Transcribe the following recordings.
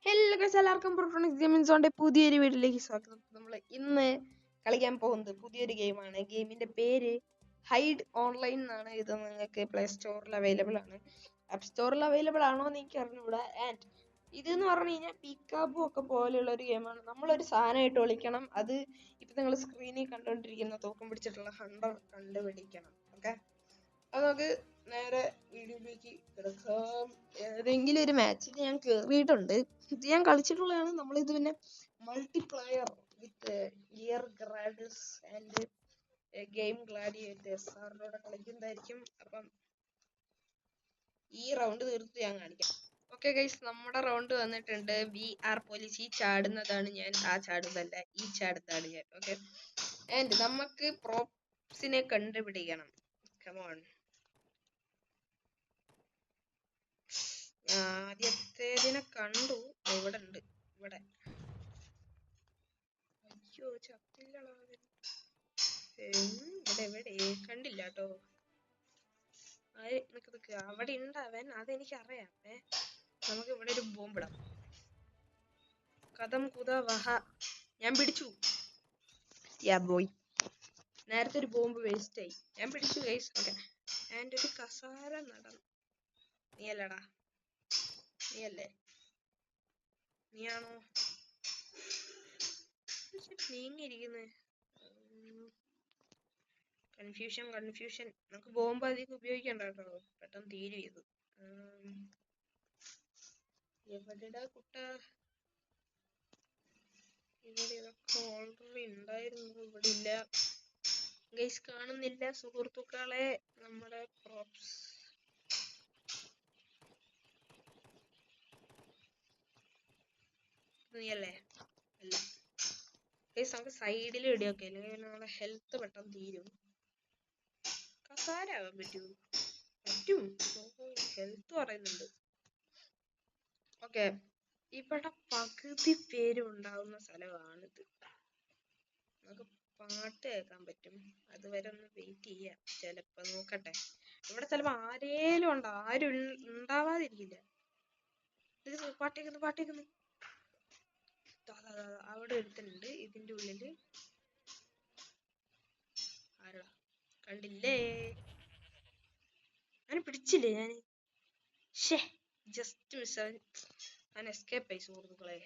Hello guys, എല്ലാവർക്കും പ്രൊട്ടോണിക്സ് gaming സോണിന്റെ പുതിയൊരു വീഡിയോയിലേക്ക് സ്വാഗതം. നമ്മൾ ഇന്ന് കളിക്കാൻ പോകുന്നത് പുതിയൊരു ഗെയിമാണ്. ഗെയിമിന്റെ പേര് ഹൈഡ് ഓൺലൈൻ എന്നാണ്. ഇത് നിങ്ങൾക്ക് പ്ലേ സ്റ്റോറിൽ അവൈലബിൾ ആണ്. ആപ്പ് സ്റ്റോറിൽ അവൈലബിൾ ആണോ എന്ന് എനിക്ക് അറിഞ്ഞുകൂടാ. ആൻഡ് ഇതെന്ന് പറഞ്ഞു കഴിഞ്ഞാൽ പീക്കാബു ഒക്കെ പോലെയുള്ള ഒരു ഗെയിമാണ്. നമ്മളൊരു സാധനമായിട്ട് വിളിക്കണം. അത് ഇപ്പൊ നിങ്ങൾ സ്ക്രീനിൽ കണ്ടുകൊണ്ടിരിക്കുന്ന തൂക്കം പിടിച്ചിട്ടുള്ള ഹണ്ടർ കണ്ടുപിടിക്കണം. ഓക്കെ, അത് നമുക്ക് നേരെ വീഡിയോയിലേക്ക് കിടക്കാം. ഏതെങ്കിലും ഒരു മാച്ചിൽ ഞാൻ കേറിയിട്ടുണ്ട്. ഇത് ഞാൻ കളിച്ചിട്ടുള്ളതാണ്. നമ്മളിത് പിന്നെ മൾട്ടിപ്ലയർ വിത്ത് ഗിയർ ഗ്രാഡൽസ് ആൻഡ് ഗെയിം ഗ്ലാഡിയേറ്റേഴ്സ് അവരുടെ കളിക്കുന്നതായിരിക്കും. അപ്പം ഈ റൗണ്ട് തീർത്ത് ഞാൻ കാണിക്കാം. ഓക്കെ ഗൈസ്, നമ്മുടെ റൗണ്ട് വന്നിട്ടുണ്ട്. We are police. ഈ ചാടുന്നതാണ് ഞാൻ, ആ ചാടുന്നതല്ല, ഈ ചാടുന്നതാണ് ഞാൻ. ഓക്കെ, ആൻഡ് നമുക്ക് പ്രോപ്സിനെ കണ്ടുപിടിക്കണം. കമോൺ. ആദ്യത്തേതിനെ കണ്ടു. ഇവിടെ ഉണ്ട്. ഇവിടെ. അയ്യോ, ചത്തില്ലടാ. ഇവിടെ കണ്ടില്ല കേട്ടോ. നിക്ക് അവിടെ ഉണ്ടാവൻ, അതെനിക്ക് അറിയാം. നമുക്ക് ഇവിടെ ഒരു ബോംബിടാം. കഥം കുത വഹ. ഞാൻ പിടിച്ചു. യാ ബോയ്. നേരത്തെ ഒരു ബോംബ് വേസ്റ്റ് ആയി. ഞാൻ പിടിച്ചു ഗൈസ്. ഓക്കെ, ആൻഡ് ഒരു കസാര നടന്നു. നീ അല്ലടാ. നീയല്ലേ? നീയാണോ? നീങ്ങിയിരിക്കുന്നേ. കൺഫ്യൂഷൻ. നമുക്ക് ബോംബ് അധികം ഉപയോഗിക്കണ്ട കേട്ടോ, പെട്ടെന്ന് തീരും ഇത്. എവിടെടാ കുട്ട? ഇവിടെ ഇതൊക്കെ ഓൾറെഡി ഉണ്ടായിരുന്നു. ഇവിടെ ഇല്ല ഗൈസ്, കാണുന്നില്ല സുഹൃത്തുക്കളെ നമ്മുടെ പ്രോപ്സ്. നീയല്ലേ? അല്ല ഗൈസ്, നമുക്ക് സൈഡിൽ ഇടിയൊക്കെ അല്ലെങ്കിൽ നമ്മളെ ഹെൽത്ത് പെട്ടെന്ന് തീരും. കസാരാവാൻ പറ്റും. ഹെൽത്ത് പറയുന്നുണ്ട്. ഓക്കെ, ഇവിടെ പകുതി പേരും ഉണ്ടാവുന്ന സ്ഥലമാണിത്. നമുക്ക് പാട്ട് കേൾക്കാൻ പറ്റും. അതുവരെ ഒന്ന് വെയിറ്റ് ചെയ്യാം. ചിലപ്പോ നോക്കട്ടെ. ഇവിടെ ചിലപ്പോ ആരേലും ഉണ്ടോ? ആരും ഉണ്ടാവാതിരിക്കില്ല. പാട്ടേക്കുന്നു. അവിടെ ഒരുത്തനുണ്ട് ഇതിന്റെ ഉള്ളില്. ആരാ? കണ്ടില്ലേ? ഞാൻ പിടിച്ചില്ലേ? Just miss. ഞാൻ എസ്കേപ്പ് ആയി സുഹൃത്തുക്കളെ.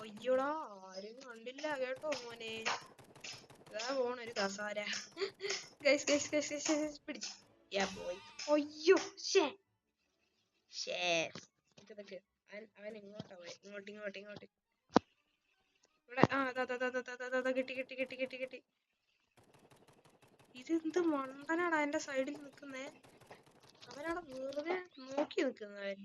അയ്യോടാ, ആരും കണ്ടില്ല കേട്ടോ മോനെ. ഇതാ പോണൊരു കസാര. പിടിച്ചു. അയ്യോ, അവൻ ഇങ്ങോട്ടാ പോയെ. ഇങ്ങോട്ട്. ഇവിടെ കിട്ടി. ഇതെന്ത് മണ്ടനാടാ എന്റെ സൈഡിൽ നിൽക്കുന്നേ. അവനവിടെ വെറുതെ നോക്കി നിൽക്കുന്നവൻ.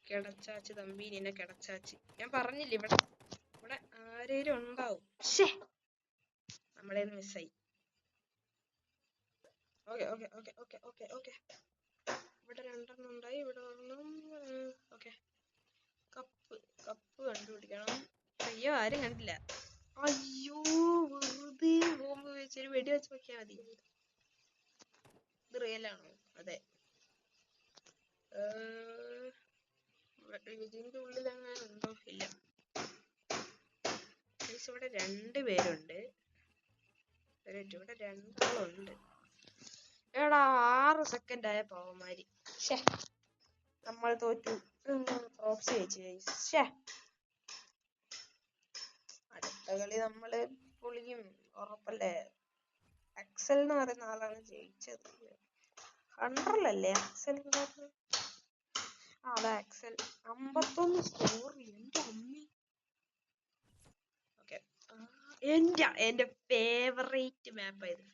കിടച്ചാച്ച് തമ്പി, നിന്നെ കിടച്ചാച്ച്. ഞാൻ പറഞ്ഞില്ലേ ഇവിടെ ആരേലും ഉണ്ടാവും. നമ്മളേന്ന് മിസ്സായി. ഓക്കെ. ഇവിടെ രണ്ടെണ്ണം ഉണ്ടായി. ഇവിടെ ഒരെണ്ണം. ഓക്കെ, കപ്പ് കണ്ടുപിടിക്കണം. അയ്യോ, ആരും കണ്ടില്ല. അയ്യോ, വെറുതെ ബോംബ് വെച്ചൊരു വെടി വെച്ച് നോക്കിയാ മതി. ഇത് റിയലാണോ? അതെ. ഇതിന്റെ ഉള്ളിൽ അങ്ങനെ ഉണ്ടോ? ഇല്ല. ഇവിടെ 2 പേരുണ്ട്. ഇവിടെ 2 ആളുണ്ട്. എടാ, 6 സെക്കൻഡ് ആയ പാവന്മാര്. നമ്മൾ തോറ്റു. പ്രോക്സി വെച്ച്. അടുത്ത കളി നമ്മള് പൊളിയും, ഉറപ്പല്ലേ? അക്സൽ എന്ന് പറയുന്ന ആളാണ് ജയിച്ചത്. ഹണ്ടറിലല്ലേ അക്സൽ ഉണ്ടായിരുന്നത്? അതെ, അക്സൽ. 51 സ്കോർ. എന്റെ അമ്മി. ഓക്കെ, എന്റെ ഫേവറേറ്റ് മാപ്പ് ആയത്.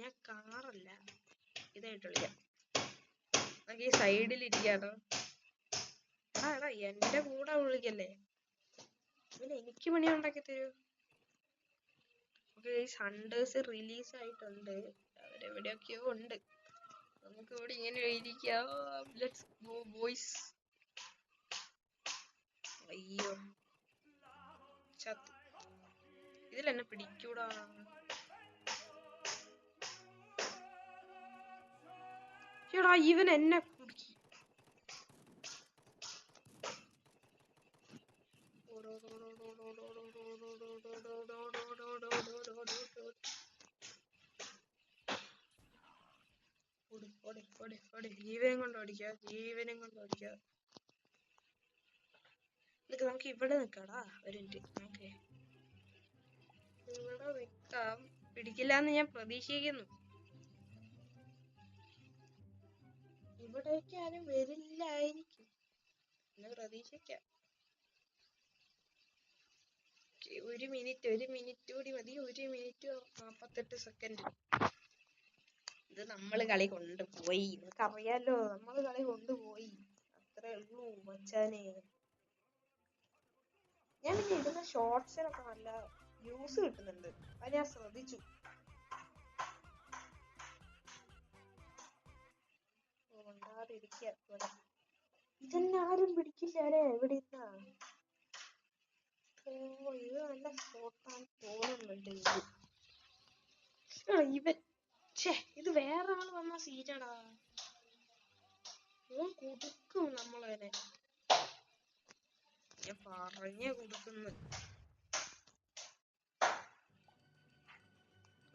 ഞാൻ കാറല്ല ഇതായിട്ട് വിളിക്കാം. നമുക്ക് ഈ സൈഡിൽ ഇരിക്കാട്ടോ. എടാ എന്റെ കൂടെ വിളിക്കല്ലേ. എനിക്ക് പണി ഉണ്ടാക്കി തരൂ. ഹണ്ടേഴ്സ് റിലീസ് ആയിട്ടുണ്ട്. അവരെവിടെയൊക്കെയോ ഉണ്ട്. നമുക്ക് ഇവിടെ ഇങ്ങനെ ഇരിക്കാം. Let's go boys. അയ്യോ, ചത്ത്. ഇതിലെന്നെ പിടിക്കൂടാ. എടാ ഇവൻ എന്നെ കുടുക്കി. ജീവനും കൊണ്ട് ഓടിക്കുക, ജീവനും കൊണ്ട് ഓടിക്കുക. നമുക്ക് ഇവിടെ നിക്കാടാ, ഒരു മിനിറ്റ്. നമുക്ക് ഇവിടെ നിക്കാം. പിടിക്കില്ലാന്ന് ഞാൻ പ്രതീക്ഷിക്കുന്നു. ഇവിടേക്ക് ആരും വരില്ലായിരിക്കും എന്ന് പ്രതീക്ഷിക്കാം. ഒരു മിനിറ്റ് കൂടി മതി. 1 മിനിറ്റ് 48 സെക്കൻഡ്. ഇത് നമ്മള് കളി കൊണ്ടുപോയി. നിനക്ക് അറിയാലോ, നമ്മള് കളി കൊണ്ടുപോയി. അത്രേ ഉള്ളൂ മച്ചാനെ. ഞാൻ പിന്നെ ഇടുന്ന ഷോർട്സിനൊക്കെ നല്ല വ്യൂസ് കിട്ടുന്നുണ്ട്. അത് ഞാൻ ശ്രദ്ധിച്ചു. ഇതെന്നെ ആരും പിടിക്കില്ല അല്ലേ ഇവിടെ ഇരുന്നാ. ഇത് നല്ല സ്പോട്ടാണ് തോന്നുന്നുണ്ട്. ഇവൻ ഇത് വേറെ ആള് വന്ന സീറ്റാടാ. കൊടുക്കും നമ്മളതിനെ. ഞാൻ പറഞ്ഞ കൊടുക്കുന്നു.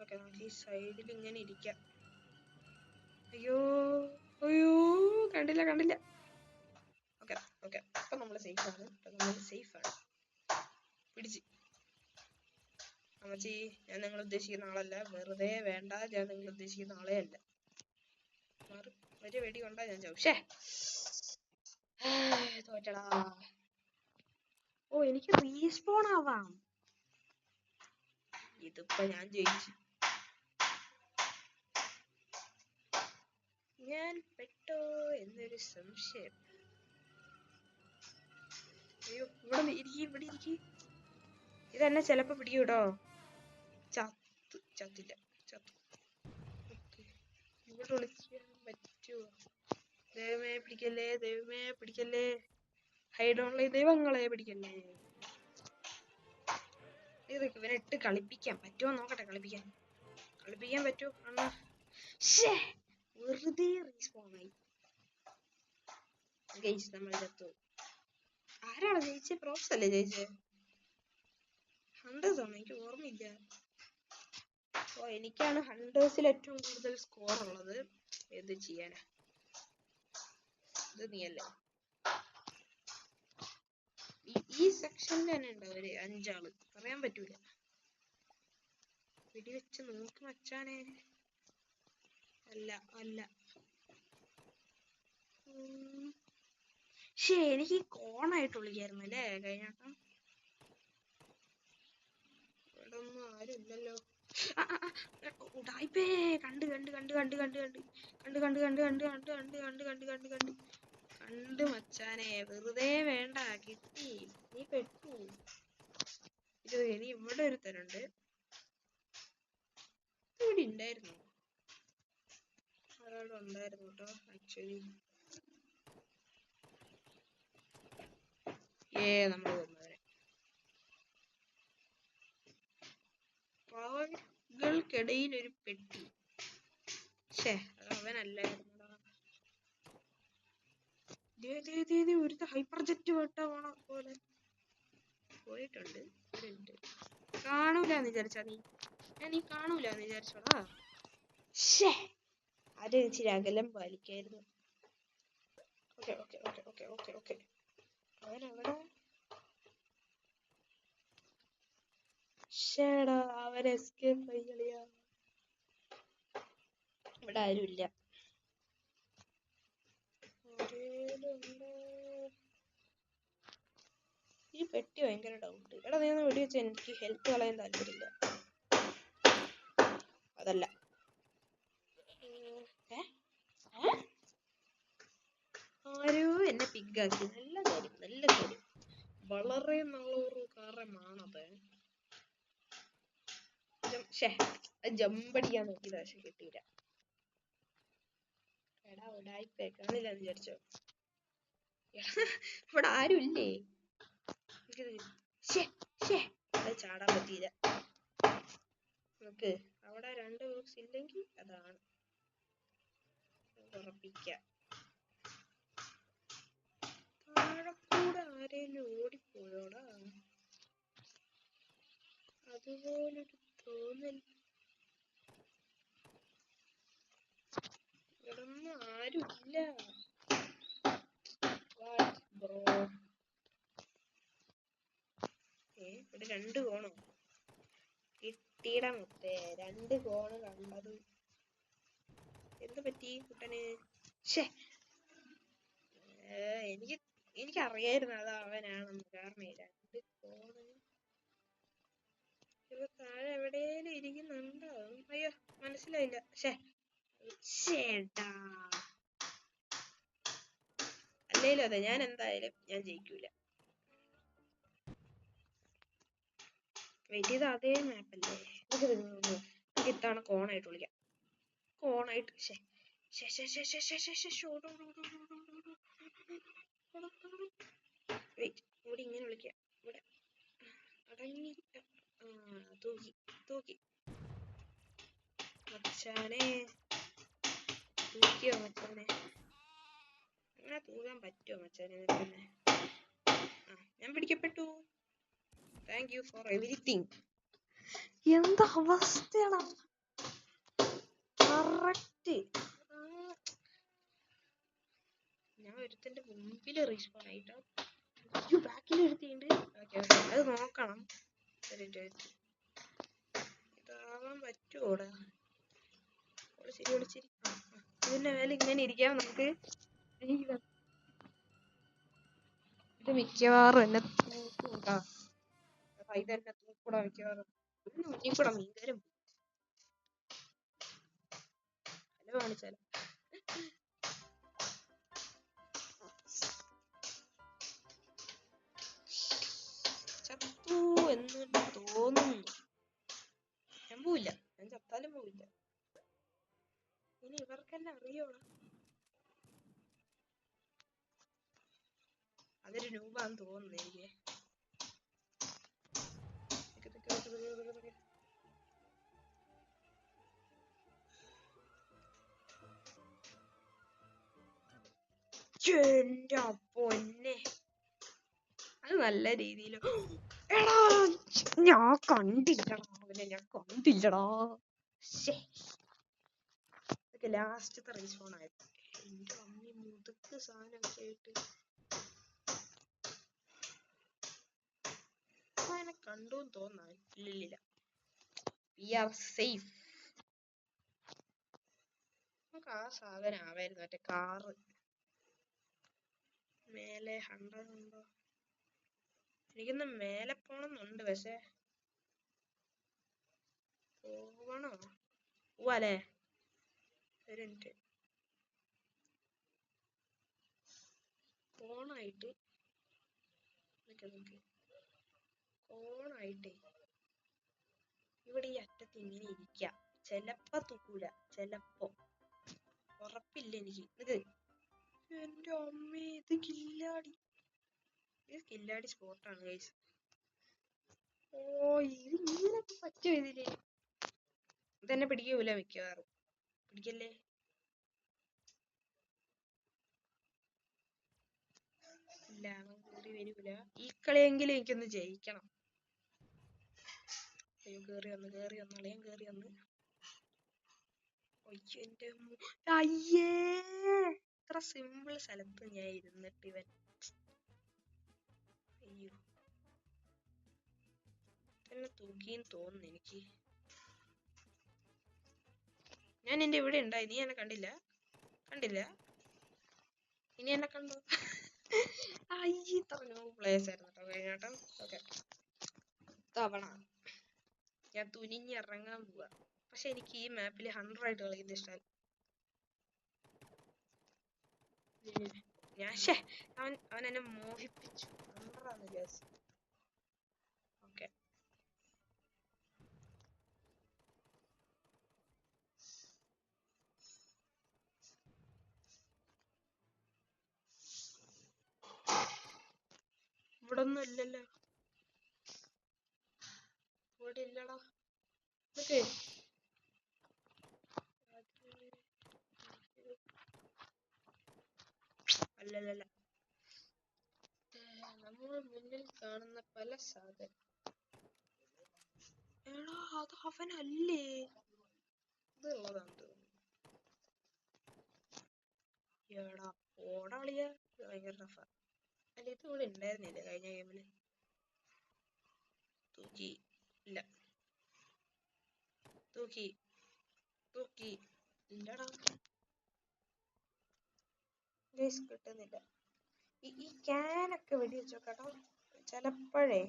ഓക്കെ, നമുക്ക് ഈ സൈഡിൽ ഇങ്ങനെ ഇരിക്കാം. അയ്യോ അയ്യോ, കണ്ടില്ല. ഓക്കെ അപ്പൊ നമ്മള് സേഫ് ആണ്. പിടിച്ച് അമ്മച്ചി, ഞാൻ നിങ്ങൾ ഉദ്ദേശിക്കുന്ന ആളല്ല. വെറുതെ വേണ്ട, ഞാൻ നിങ്ങൾ ഉദ്ദേശിക്കുന്ന ആളെ അല്ല. ഒരു വെടി കൊണ്ടാ ഞാൻ ചാവും. തോറ്റടാ. ഓ, എനിക്ക് റീസ്പോൺ ആവാം. ഇതിപ്പോ ഞാൻ ജയിച്ചു. ഞാൻ പെട്ടോ എന്നൊരു സംശയം. അയ്യോ, ഇവിടെ ഇരിക്കി. ഇതെന്നെ ചെലപ്പോ പിടിക്കൂട്ടോ. ചത്തില്ല. ഇവിടെ വിളിക്കാൻ പറ്റുമോ? ദൈവമേ പിടിക്കല്ലേ. ഹൈഡ് ഓൺലൈൻ ദൈവങ്ങളെ പിടിക്കല്ലേ. ഇതൊക്കെ ഇവനെ ഇട്ട് കളിപ്പിക്കാൻ പറ്റുമോ നോക്കട്ടെ. കളിപ്പിക്കാൻ പറ്റുമോ അണ്ണാ? വെറുതെ റീസ്പോണായി. നമ്മൾ ചത്തു. ആരാണ് ജയിച്ചേ? പ്രോസ് അല്ലേ ജയിച്ചേ? 100 ആണ്, എനിക്ക് ഓർമ്മയില്ല. ഓ, എനിക്കാണ് ഹണ്ടേഴ്സിൽ ഏറ്റവും കൂടുതൽ സ്കോർ ഉള്ളത്. എന്ത് ചെയ്യാനാ? ഇത് നീയല്ലേ. ഈ സെക്ഷനിൽ തന്നെ ഉണ്ടാവും ഒരു 5 ആള്. പറയാൻ പറ്റൂല. വെടിവെച്ച് നോക്ക് മച്ചാനെ. അല്ല. എനിക്ക് കോണായിട്ട് വിളിക്കായിരുന്നു അല്ലേ കഴിഞ്ഞാട്ടം. ഇവിടെ ഒന്നും ആരും ഇല്ലല്ലോ. ഉടായിപ്പേ. കണ്ട് മച്ചാനെ. വെറുതെ വേണ്ട, കിട്ടി. നീ പെട്ടു. ഇനി ഇവിടെ ഒരുത്തനുണ്ട്. ഇവിടെ ഉണ്ടായിരുന്നു. ഒരാളും ഉണ്ടായിരുന്നു കേട്ടോ ആക്ച്വലി. നമ്മൾ കൊന്നവരെ. പാവകൾക്കിടയിൽ ഒരു പെട്ടി. അവനല്ലായിരുന്നു. ഒരു ഹൈപ്പർ ജെറ്റ് വെട്ട പോലെ പോയിട്ടുണ്ട്. കാണൂലെന്ന് വിചാരിച്ചാ നീ കാണൂലെന്ന് വിചാരിച്ചോടാ. അത് ഇച്ചിരി അകലം പാലിക്കായിരുന്നു. ഓക്കെ. അവനവിടെ അവൻ എസ്കേപ്പ് ആയി കളിയാ. ഇവിടെ ആരുമില്ല. ഈ പെട്ടി ഭയങ്കര ഡൗട്ട്. എടാ, നീ ഒന്ന് വെടിവെച്ച. എനിക്ക് ഹെൽത്ത് കളയാൻ താല്പര്യമില്ല. അതല്ല. ആരോ എന്നെ പിഗാക്കി. നല്ല കാര്യം. വളരെ നല്ലൊരു കാര്യമാണത്. ജമ്പടിക്കാൻ നോക്കിയതാ, പക്ഷെ കിട്ടിയില്ല. എടാ, ഉടായിപ്പേ കാണില്ലെന്ന് വിചാരിച്ചോ? ഇവിടെ ആരും ഇല്ലേ? അത് ചാടാൻ പറ്റിയില്ല. നമുക്ക് അവിടെ 2 ബോക്സ് ഇല്ലെങ്കിൽ അതാണ്. ഉറപ്പിക്കാം. താഴെക്കൂടെ ആരേലും ഓടിപ്പോയോടാ? അതുപോലൊരു തോന്നൽ. ഇവിടൊന്നും ആരുമില്ല. ബ്രോ ഇവിടെ 2 കോണോ കിട്ടിയിട മുത്തേ. 2 കോണ് കണ്ടത്. എന്ത് പറ്റി കുട്ടന്? എനിക്കറിയായിരുന്നു അത് അവനാണെന്ന്. കാരണം 2 കോണ് താഴെ എവിടെയും ഇരിക്കുന്നുണ്ടോ? അയ്യോ മനസ്സിലായില്ല. ചേട്ടാ അല്ലേലും അതെ, ഞാൻ എന്തായാലും ജയിക്കൂല. വെയിറ്റ് ചെയ്ത അതേ മാപ്പല്ലേ? നമുക്ക് ഇത്തവണ കോണായിട്ട് വിളിക്കാം. കോണായിട്ട് ഇവിടെ ഇങ്ങനെ വിളിക്കാം. ഇവിടെ അടങ്ങി തൂക്കി മച്ചാനെ. തൂക്കിയോ മച്ചാനെ? അങ്ങനെ തൂകാൻ പറ്റുമോ മച്ചാനെ? ഞാൻ പിടിക്കപ്പെട്ടു. Thank you for everything. എന്താ അവസ്ഥയാണ്? കറക്റ്റ് ഞാൻ ഒരുത്തന്റെ മുമ്പില് റീസ്പോൺ ആയിട്ടോ. ബാക്കിൽ എടുത്തിട്ടുണ്ട്. അത് നോക്കണം. ഇതാവാൻ പറ്റുമോടാ? ശരി. ഇതിന്റെ മേലെ ഇങ്ങനെ ഇരിക്കാം നമുക്ക്. ഇത് മിക്കവാറും എന്നെ തൂക്കൂടാ. ഇതെന്നെ തൂക്കൂടാ മിക്കവാറും. മുന്നിക്കൂടെ മീൻകാരും കാണിച്ചാലോ. ചത്തു എന്ന് തോന്നുന്നു. ഞാൻ പോവില്ല. ഞാൻ ചത്താലും പോവില്ല. ഇനി ഇവർക്കെന്നെ അറിയോടാ? അതൊരു രൂപാന്ന് തോന്നുന്നു എനിക്ക്. എന്റെ പൊന്നെ, അത് നല്ല രീതിയിൽ. എടാ ഞാൻ കണ്ടില്ലടാ. ഇതൊക്കെ ലാസ്റ്റത്തെ റീസ്പോൺ ആയിരുന്നു. എന്റെ അമ്മി മുതുക്ക് സാധനമൊക്കെ ആയിട്ട് എന്നെ കണ്ടുന്ന് തോന്നാൻ. ഇല്ലില്ല, വി ആർ സേഫ്. നമുക്ക് ആ സാധനം ആവായിരുന്നു. മറ്റേ കാറ് മേലെ 100 ഉണ്ടോ? എനിക്കൊന്ന് മേലെ പോണമെന്നുണ്ട്. പക്ഷെ പോവണോ? പോവാലേ? ഒരു മിനിറ്റ്. കോണായിട്ട് ഇവിടെ ഈ അറ്റത്ത് ഇങ്ങനെ ഇരിക്കാം. ചെലപ്പോ തൂക്കൂല, ചെലപ്പോ. ഉറപ്പില്ല എനിക്ക്. എന്റെ അമ്മേ, ഇത് കില്ലാടി. ഇത് കില്ലാടി സ്പോട്ടാണ് ഗൈസ്. ഓ, ഇത് ഇങ്ങനൊക്കെ പറ്റുമോ ഇതില്? ഇതെന്നെ പിടിക്കൂല മിക്കവാറും. പിടിക്കല്ലേ? ഇല്ല, അവൻ കയറി വരൂല. ഈ കളിയെങ്കിലും എനിക്കൊന്ന് ജയിക്കണം. അയ്യോ, കേറി വന്ന് അളിയൻ കേറി വന്ന്. എന്റെ അയ്യേ, ഇത്ര സിമ്പിൾ സ്ഥലത്ത് ഞാൻ ഇരുന്നിട്ട് ഇവൻ. അയ്യോ, എന്നെ തൂക്കിന്ന് തോന്നുന്നു എനിക്ക്. ഞാൻ എന്റെ ഇവിടെ ഉണ്ടായി. നീ എന്നെ കണ്ടില്ല? ഇനി എന്നെ കണ്ടോ? അയ്യേ, നോ പ്ലേസ് ആയിരുന്നു കേട്ടോ കഴിഞ്ഞാട്ടം. ഓക്കെ, തവണ ഞാൻ തുനിഞ്ഞിറങ്ങാൻ പോവാ. പക്ഷെ എനിക്ക് ഈ മാപ്പിൽ 100 ആയിട്ട് കളിക്കുന്ന ഇഷ്ടമല്ല. അവൻ എന്നെ മോഹിപ്പിച്ചു. 100 ആണ് വിചാരിച്ചു. ഓക്കെ, ഇവിടെ ഒന്നും ഇല്ലല്ലോ. ഇവിടെ ഇല്ലടാ. ഓക്കെ, അല്ലല്ല, നമ്മൾ മുന്നിൽ കാണുന്ന പല സാധനം. എടാ അത് അവനല്ലേ? ഇതുള്ളതാണ് തോന്നുന്നു. എടാ ഓടാളിയ ഭയങ്കര ടഫാ. അല്ല ഇത് ഇവിടെ ഉണ്ടായിരുന്നില്ല കഴിഞ്ഞ ഗെയിമില്. തൂക്കി ഇല്ല, തൂക്കി തൂക്കി ഇല്ലടാ, കിട്ടുന്നില്ല. ഈ ക്യാനൊക്കെ വെടി വെച്ചോ കേട്ടോ, ചിലപ്പോഴേ.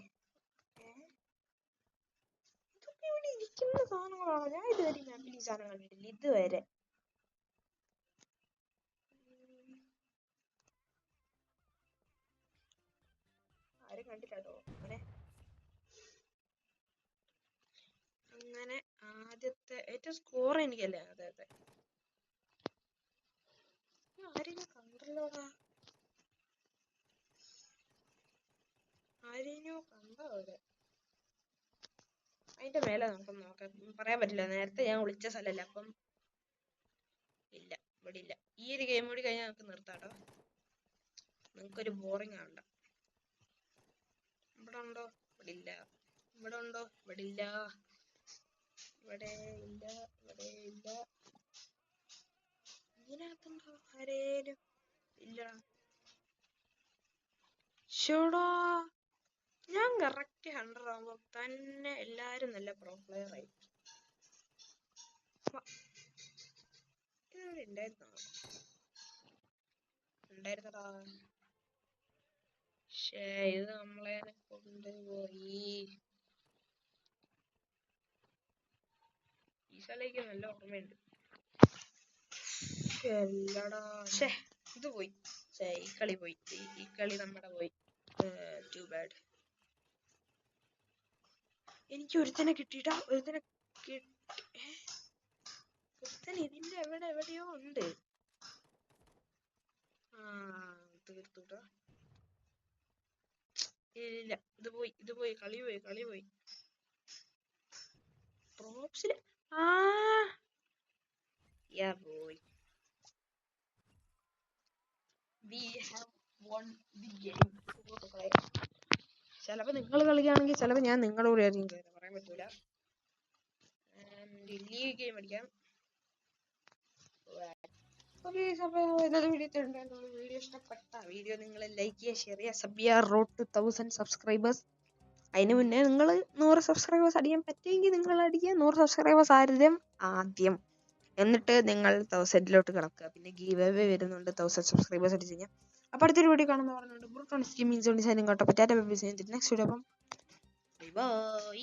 ഇതൊക്കെ ഇവിടെ ഇരിക്കുന്ന സാധനങ്ങളാണോ? ഞാൻ ഇതുവരെ ഈ മാപ്പിൽ ഈ സാധനം കണ്ടിട്ടില്ല ഇതുവരെ. ആരും കണ്ടിട്ടോ അങ്ങനെ ആദ്യത്തെ ഏറ്റവും സ്കോർ എനിക്കല്ലേ? അതെ അതെ, ആരെയും കണ്ടല്ലോടാ, ആരെയോ കണ്ടോ അവിടെ? അതിന്റെ മേലെ നമുക്ക് നോക്കാം, പറയാൻ പറ്റില്ല. നേരത്തെ ഞാൻ വിളിച്ച സ്ഥലമല്ല, അപ്പം ഇല്ല, ഇവിടെ ഇല്ല. ഈ ഒരു ഗെയിം കൂടി കഴിഞ്ഞാൽ നമുക്ക് നിർത്താട്ടോ, നിങ്ങൾക്കൊരു ബോറിംഗ് ആവണ്ട. ഇവിടെ ഉണ്ടോ? ഇവിടെ ഇല്ല. ഇവിടെ ഉണ്ടോ? ഇവിടെ ഇല്ല. ഇവിടെ ഇല്ല, ഇവിടെ ഇല്ല. ഇതിനകത്തുണ്ടോ ആരേലും? ഇല്ല. ഷോടാ, ഞാൻ കറക്റ്റ് 100 ആവുമ്പോ തന്നെ എല്ലാരും നല്ല പ്രോ പ്ലെയർ ആയി. ഇതിവിടെ ഉണ്ടായിരുന്നടാ. പക്ഷേ ഇത് നമ്മളെ കൊണ്ടുപോയി. ഈ സ്ഥലേക്ക് നല്ല ഓർമ്മയുണ്ട്. എല്ലടാ, പക്ഷേ ഇത് പോയി. ഈ കളി പോയി, ഈ കളി നമ്മുടെ പോയി. Too bad. എനിക്ക് ഒരുത്തനെ കിട്ടിയിട്ടാ, ഒരുത്തനെ ഒരുത്തൻ ഇതിന്റെ എവിടെയോ ഉണ്ട്. തീർത്തുട്ടോ. ഇല്ല, ഇത് പോയി, കളി പോയി. പ്രോപ്സില് yeah boy, we have won the game. ചിലപ്പോ നിങ്ങൾ കളിക്കുകയാണെങ്കിൽ ചിലപ്പോ ഞാൻ നിങ്ങളുടെ കൂടെ ആയിരിക്കും, പറയാൻ പറ്റൂല. ലീവ് ഗെയിം അടിക്കാം. വീഡിയോ ഇഷ്ടപ്പെട്ട വീഡിയോ നിങ്ങൾ ലൈക്ക് ചെയ്യുക, ഷെയർ ചെയ്യുക, സബ് ചെയ്യുക. Road to 1000 subscribers. അതിന് മുന്നേ നിങ്ങൾ 100 സബ്സ്ക്രൈബേഴ്സ് അടിക്കാൻ പറ്റുമെങ്കിൽ നിങ്ങൾ അടിക്കുക. 100 സബ്സ്ക്രൈബേഴ്സ് ആദ്യം, എന്നിട്ട് നിങ്ങൾ 1000-ലോട്ട് കിടക്കുക. പിന്നെ ഗീവ് അവേ വരുന്നുണ്ട് 1000 സബ്സ്ക്രൈബേഴ്സ് അടിച്ച് കഴിഞ്ഞാൽ. അപ്പോൾ അടുത്തൊരു വീഡിയോ കാണുന്ന പറഞ്ഞുകൊണ്ട് നെക്സ്റ്റ് വീഡിയോ അപ്പം ബൈ ബൈ.